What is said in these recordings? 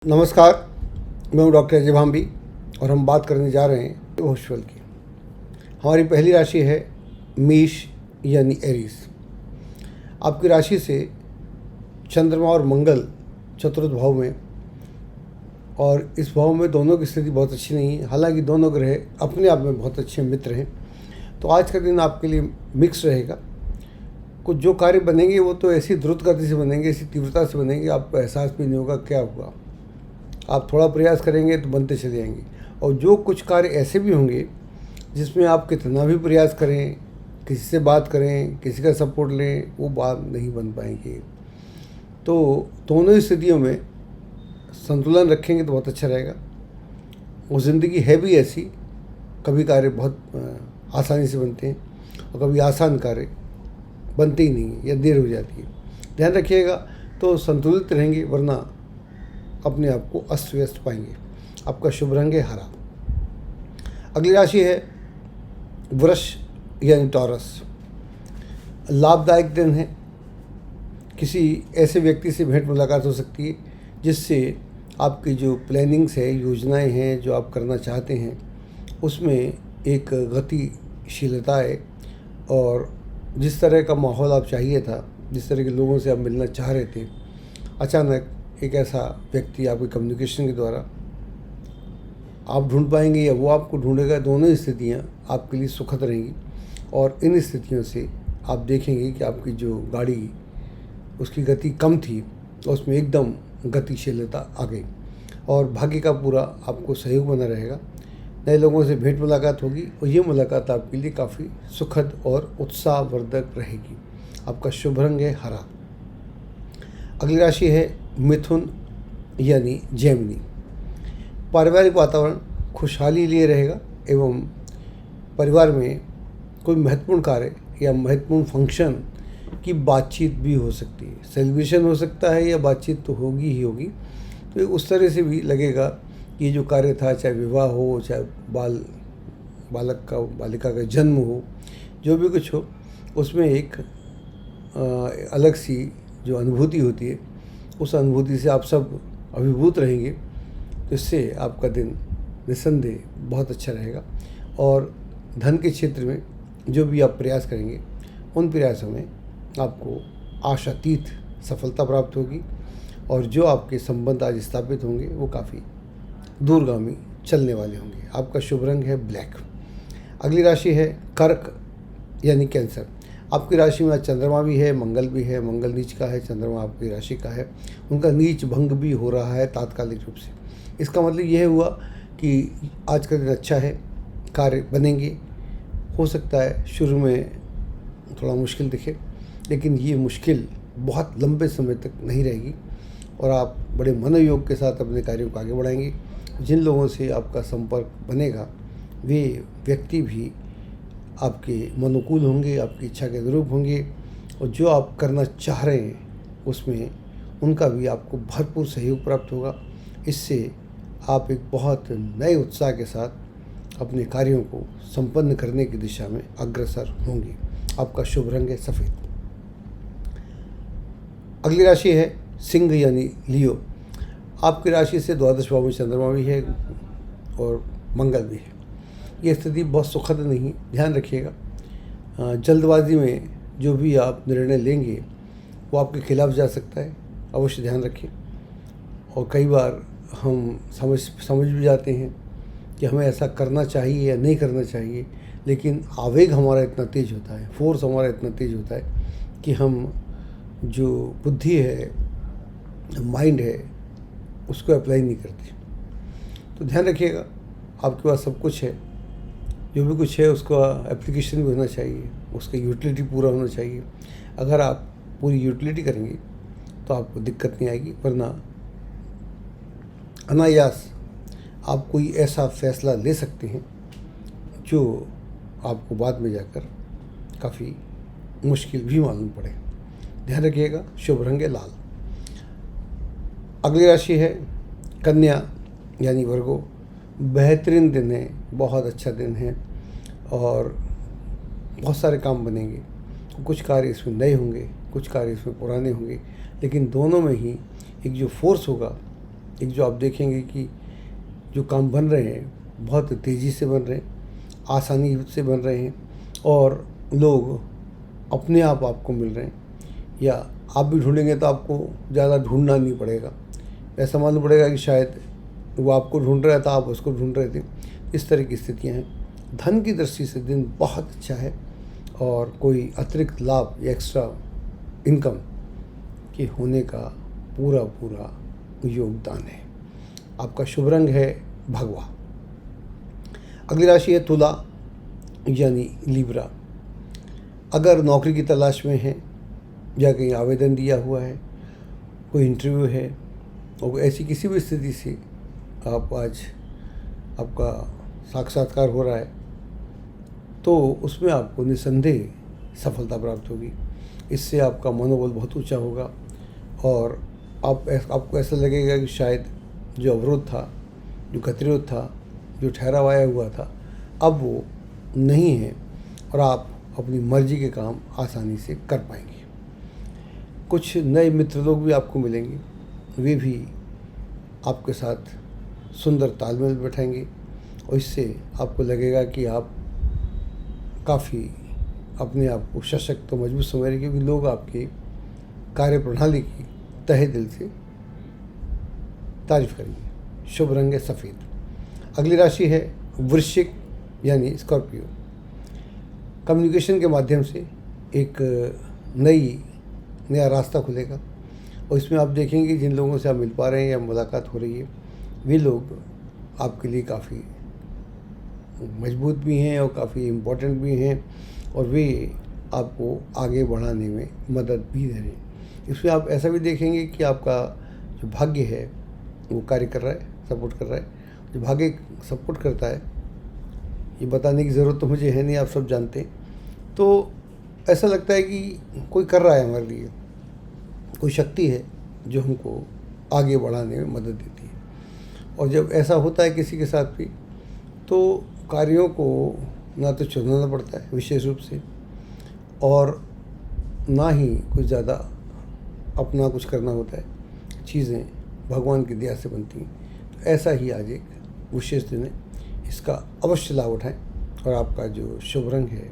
नमस्कार, मैं हूँ डॉक्टर अजय भांबी और हम बात करने जा रहे हैं वृषफल की। हमारी पहली राशि है मेष यानी एरीज। आपकी राशि से चंद्रमा और मंगल चतुर्थ भाव में, और इस भाव में दोनों की स्थिति बहुत अच्छी नहीं है। हालांकि दोनों ग्रह अपने आप में बहुत अच्छे मित्र हैं, तो आज का दिन आपके लिए मिक्स रहेगा। कुछ जो कार्य बनेंगे वो तो ऐसी द्रुत गति से बनेंगे, ऐसी तीव्रता से बनेंगे, आपको एहसास भी नहीं होगा क्या हुआ। आप थोड़ा प्रयास करेंगे तो बनते चले जाएंगे। और जो कुछ कार्य ऐसे भी होंगे जिसमें आप कितना भी प्रयास करें, किसी से बात करें, किसी का सपोर्ट लें, वो बात नहीं बन पाएंगे। तो दोनों ही स्थितियों में संतुलन रखेंगे तो बहुत अच्छा रहेगा। वो ज़िंदगी है भी ऐसी, कभी कार्य बहुत आसानी से बनते हैं और कभी आसान कार्य बनते ही नहीं है या देर हो जाती है। ध्यान रखिएगा तो संतुलित रहेंगे, वरना अपने आप को अस्त व्यस्त पाएंगे। आपका शुभ रंग है हरा। अगली राशि है वृष यानी टॉरस। लाभदायक दिन है। किसी ऐसे व्यक्ति से भेंट मुलाकात हो सकती है जिससे आपकी जो प्लानिंग्स है, योजनाएं हैं, जो आप करना चाहते हैं, उसमें एक गतिशीलता है। और जिस तरह का माहौल आप चाहिए था, जिस तरह के लोगों से आप मिलना चाह रहे थे, अचानक एक ऐसा व्यक्ति आपके कम्युनिकेशन के द्वारा आप ढूंढ पाएंगे या वो आपको ढूंढेगा। दोनों ही स्थितियाँ आपके लिए सुखद रहेंगी। और इन स्थितियों से आप देखेंगे कि आपकी जो गाड़ी, उसकी गति कम थी और उसमें एकदम गतिशीलता आ गई और भाग्य का पूरा आपको सहयोग बना रहेगा। नए लोगों से भेंट मुलाकात होगी और ये मुलाकात आपके लिए काफ़ी सुखद और उत्साहवर्धक रहेगी। आपका शुभ रंग है हरा। अगली राशि है मिथुन यानी जेमिनी। पारिवारिक वातावरण खुशहाली लिए रहेगा एवं परिवार में कोई महत्वपूर्ण कार्य या महत्वपूर्ण फंक्शन की बातचीत भी हो सकती है। सेलिब्रेशन हो सकता है या बातचीत तो होगी ही होगी। तो उस तरह से भी लगेगा कि ये जो कार्य था, चाहे विवाह हो, चाहे बालिका का जन्म हो, जो भी कुछ हो, उसमें एक अलग सी जो अनुभूति होती है, उस अनुभूति से आप सब अभिभूत रहेंगे। तो इससे आपका दिन निस्संदेह बहुत अच्छा रहेगा। और धन के क्षेत्र में जो भी आप प्रयास करेंगे, उन प्रयासों में आपको आशातीत सफलता प्राप्त होगी और जो आपके संबंध आज स्थापित होंगे वो काफ़ी दूरगामी चलने वाले होंगे। आपका शुभ रंग है ब्लैक। अगली राशि है कर्क यानी कैंसर। आपकी राशि में आज चंद्रमा भी है, मंगल भी है। मंगल नीच का है, चंद्रमा आपकी राशि का है। उनका नीच भंग भी हो रहा है तात्कालिक रूप से। इसका मतलब यह हुआ कि आज का दिन अच्छा है, कार्य बनेंगे। हो सकता है शुरू में थोड़ा मुश्किल दिखे, लेकिन ये मुश्किल बहुत लंबे समय तक नहीं रहेगी और आप बड़े मनोयोग के साथ अपने कार्यों को आगे बढ़ाएंगे। जिन लोगों से आपका संपर्क बनेगा वे व्यक्ति भी आपके अनुकूल होंगे, आपकी इच्छा के अनुरूप होंगे और जो आप करना चाह रहे हैं उसमें उनका भी आपको भरपूर सहयोग प्राप्त होगा। इससे आप एक बहुत नए उत्साह के साथ अपने कार्यों को संपन्न करने की दिशा में अग्रसर होंगे। आपका शुभ रंग है सफ़ेद। अगली राशि है सिंह यानी लियो। आपकी राशि से द्वादश भाव में चंद्रमा भी है और मंगल भी है। ये स्थिति बहुत सुखद नहीं है, ध्यान रखिएगा। जल्दबाजी में जो भी आप निर्णय लेंगे वो आपके खिलाफ जा सकता है, अवश्य ध्यान रखिए। और कई बार हम समझ भी जाते हैं कि हमें ऐसा करना चाहिए या नहीं करना चाहिए, लेकिन आवेग हमारा इतना तेज़ होता है, फोर्स हमारा इतना तेज़ होता है कि हम जो बुद्धि है, माइंड है, उसको अप्लाई नहीं करते। तो ध्यान रखिएगा, आपके पास सब कुछ है, जो भी कुछ है उसका एप्लीकेशन भी होना चाहिए, उसका यूटिलिटी पूरा होना चाहिए। अगर आप पूरी यूटिलिटी करेंगे तो आपको दिक्कत नहीं आएगी, वरना अनायास आप कोई ऐसा फैसला ले सकते हैं जो आपको बाद में जाकर काफ़ी मुश्किल भी मालूम पड़े। ध्यान रखिएगा, शुभ रंग है लाल। अगली राशि है कन्या यानी वर्गो। बेहतरीन दिन है, बहुत अच्छा दिन है और बहुत सारे काम बनेंगे। कुछ कार्य इसमें नए होंगे, कुछ कार्य इसमें पुराने होंगे, लेकिन दोनों में ही एक जो फोर्स होगा एक जो आप देखेंगे कि जो काम बन रहे हैं बहुत तेज़ी से बन रहे हैं, आसानी से बन रहे हैं और लोग अपने आप आपको मिल रहे हैं, या आप भी ढूंढेंगे तो आपको ज़्यादा ढूंढना नहीं पड़ेगा। ऐसा मालूम पड़ेगा कि शायद वो आपको ढूंढ रहा था, आप उसको ढूंढ रहे थे। इस तरह की स्थितियाँ हैं। धन की दृष्टि से दिन बहुत अच्छा है और कोई अतिरिक्त लाभ या एक्स्ट्रा इनकम के होने का पूरा पूरा योगदान है। आपका शुभ रंग है भगवा। अगली राशि है तुला यानी लिब्रा। अगर नौकरी की तलाश में हैं या कहीं आवेदन दिया हुआ है, कोई इंटरव्यू है और ऐसी किसी भी स्थिति से आप आज आपका साक्षात्कार हो रहा है, तो उसमें आपको निसंदेह सफलता प्राप्त होगी। इससे आपका मनोबल बहुत ऊंचा होगा और आपको ऐसा लगेगा कि शायद जो अवरोध था, जो गतिरोध था, जो ठहरावाया हुआ था, अब वो नहीं है और आप अपनी मर्जी के काम आसानी से कर पाएंगे। कुछ नए मित्र लोग भी आपको मिलेंगे, वे भी आपके साथ सुंदर तालमेल बैठाएंगे और इससे आपको लगेगा कि आप काफ़ी अपने आप को सशक्त और मजबूत समझ रहे हैं, क्योंकि लोग आपके कार्य प्रणाली की तहे दिल से तारीफ करेंगे। शुभ रंग है सफ़ेद। अगली राशि है वृश्चिक यानी स्कॉर्पियो। कम्युनिकेशन के माध्यम से एक नया रास्ता खुलेगा और इसमें आप देखेंगे जिन लोगों से आप मिल पा रहे हैं या मुलाकात हो रही है, वे लोग आपके लिए काफ़ी मजबूत भी हैं और काफ़ी इम्पोर्टेंट भी हैं और वे आपको आगे बढ़ाने में मदद भी दे रहे हैं। इसमें आप ऐसा भी देखेंगे कि आपका जो भाग्य है वो कार्य कर रहा है, सपोर्ट कर रहा है। जो भाग्य सपोर्ट करता है, ये बताने की ज़रूरत तो मुझे है नहीं, आप सब जानते हैं। तो ऐसा लगता है कि कोई कर रहा है हमारे लिए, कोई शक्ति है जो हमको आगे बढ़ाने में मदद देती है। और जब ऐसा होता है किसी के साथ भी, तो कार्यों को ना तो चुनना पड़ता है विशेष रूप से और ना ही कुछ ज़्यादा अपना कुछ करना होता है। चीज़ें भगवान की दया से बनती हैं। तो ऐसा ही आज एक विशेष दिन है, इसका अवश्य लाभ उठाएं। और आपका जो शुभ रंग है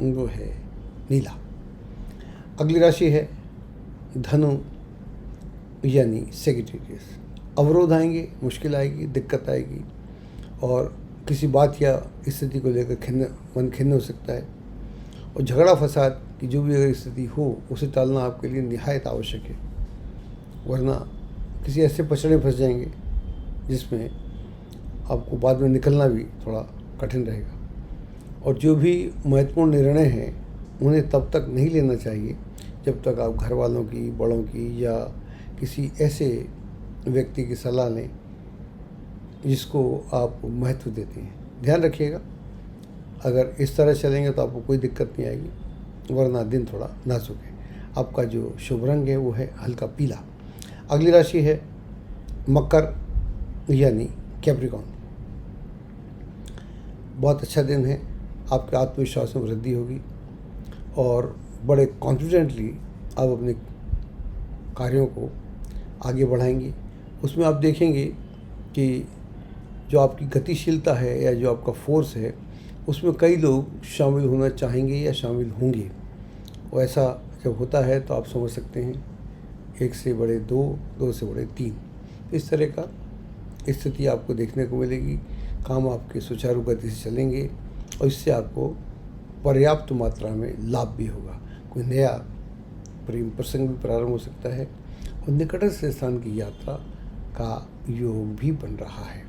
वो है नीला। अगली राशि है धनु यानी सेजिटेरियस। अवरोध आएंगे, मुश्किल आएगी, दिक्कत आएगी और किसी बात या स्थिति को लेकर मन खिन्न हो सकता है और झगड़ा फसाद की जो भी अगर स्थिति हो उसे टालना आपके लिए निहायत आवश्यक है, वरना किसी ऐसे पचड़े फंस जाएंगे जिसमें आपको बाद में निकलना भी थोड़ा कठिन रहेगा। और जो भी महत्वपूर्ण निर्णय हैं उन्हें तब तक नहीं लेना चाहिए जब तक आप घर वालों की, बड़ों की या किसी ऐसे व्यक्ति की सलाह लें जिसको आप महत्व देते हैं। ध्यान रखिएगा, अगर इस तरह चलेंगे तो आपको कोई दिक्कत नहीं आएगी, वरना दिन थोड़ा नाजुक है। आपका जो शुभ रंग है वो है हल्का पीला। अगली राशि है मकर यानी कैप्रिकॉर्न। बहुत अच्छा दिन है, आपके आत्मविश्वास में वृद्धि होगी और बड़े कॉन्फिडेंटली आप अपने कार्यों को आगे बढ़ाएंगे। उसमें आप देखेंगे कि जो आपकी गतिशीलता है या जो आपका फोर्स है उसमें कई लोग शामिल होना चाहेंगे या शामिल होंगे। और ऐसा जब होता है तो आप समझ सकते हैं 1 से बड़े 2, 2 से बड़े 3, इस तरह का स्थिति आपको देखने को मिलेगी। काम आपके सुचारू गति से चलेंगे और इससे आपको पर्याप्त मात्रा में लाभ भी होगा। कोई नया प्रेम प्रसंग भी प्रारंभ हो सकता है और निकटस्थ स्थान की यात्रा का योग भी बन रहा है।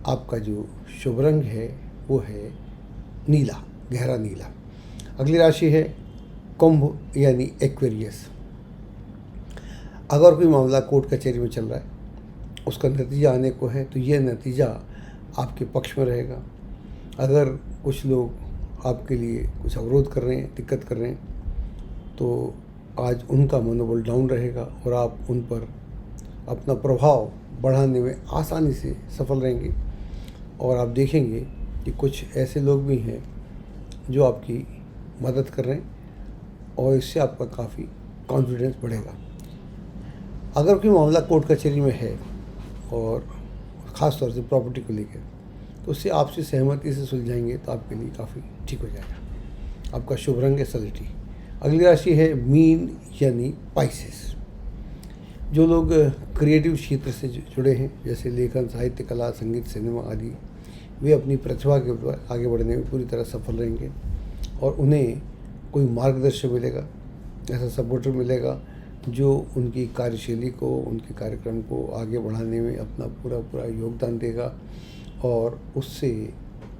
आपका जो शुभ रंग है वो है नीला, गहरा नीला। अगली राशि है कुंभ यानी एक्वेरियस। अगर कोई मामला कोर्ट कचहरी में चल रहा है, उसका नतीजा आने को है, तो यह नतीजा आपके पक्ष में रहेगा। अगर कुछ लोग आपके लिए कुछ अवरोध कर रहे हैं, दिक्कत कर रहे हैं, तो आज उनका मनोबल डाउन रहेगा और आप उन पर अपना प्रभाव बढ़ाने में आसानी से सफल रहेंगे। और आप देखेंगे कि कुछ ऐसे लोग भी हैं जो आपकी मदद कर रहे हैं और इससे आपका काफ़ी कॉन्फिडेंस बढ़ेगा। अगर कोई मामला कोर्ट कचहरी में है और ख़ास तौर से प्रॉपर्टी को लेकर, तो उससे आपसी सहमति से सुलझाएंगे तो आपके लिए काफ़ी ठीक हो जाएगा। आपका शुभ रंग है सलेटी। अगली राशि है मीन यानी पाइसेस। जो लोग क्रिएटिव क्षेत्र से जुड़े हैं, जैसे लेखन, साहित्य, कला, संगीत, सिनेमा आदि, वे अपनी प्रतिभा के ऊपर आगे बढ़ने में पूरी तरह सफल रहेंगे और उन्हें कोई मार्गदर्शन मिलेगा, ऐसा सपोर्टर मिलेगा जो उनकी कार्यशैली को, उनके कार्यक्रम को आगे बढ़ाने में अपना पूरा योगदान देगा और उससे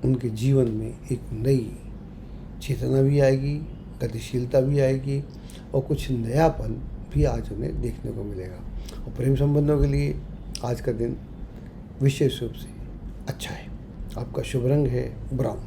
उनके जीवन में एक नई चेतना भी आएगी, गतिशीलता भी आएगी और कुछ नयापन भी आज उन्हें देखने को मिलेगा। और प्रेम संबंधों के लिए आज का दिन विशेष रूप से अच्छा है। आपका शुभ रंग है ब्राउन।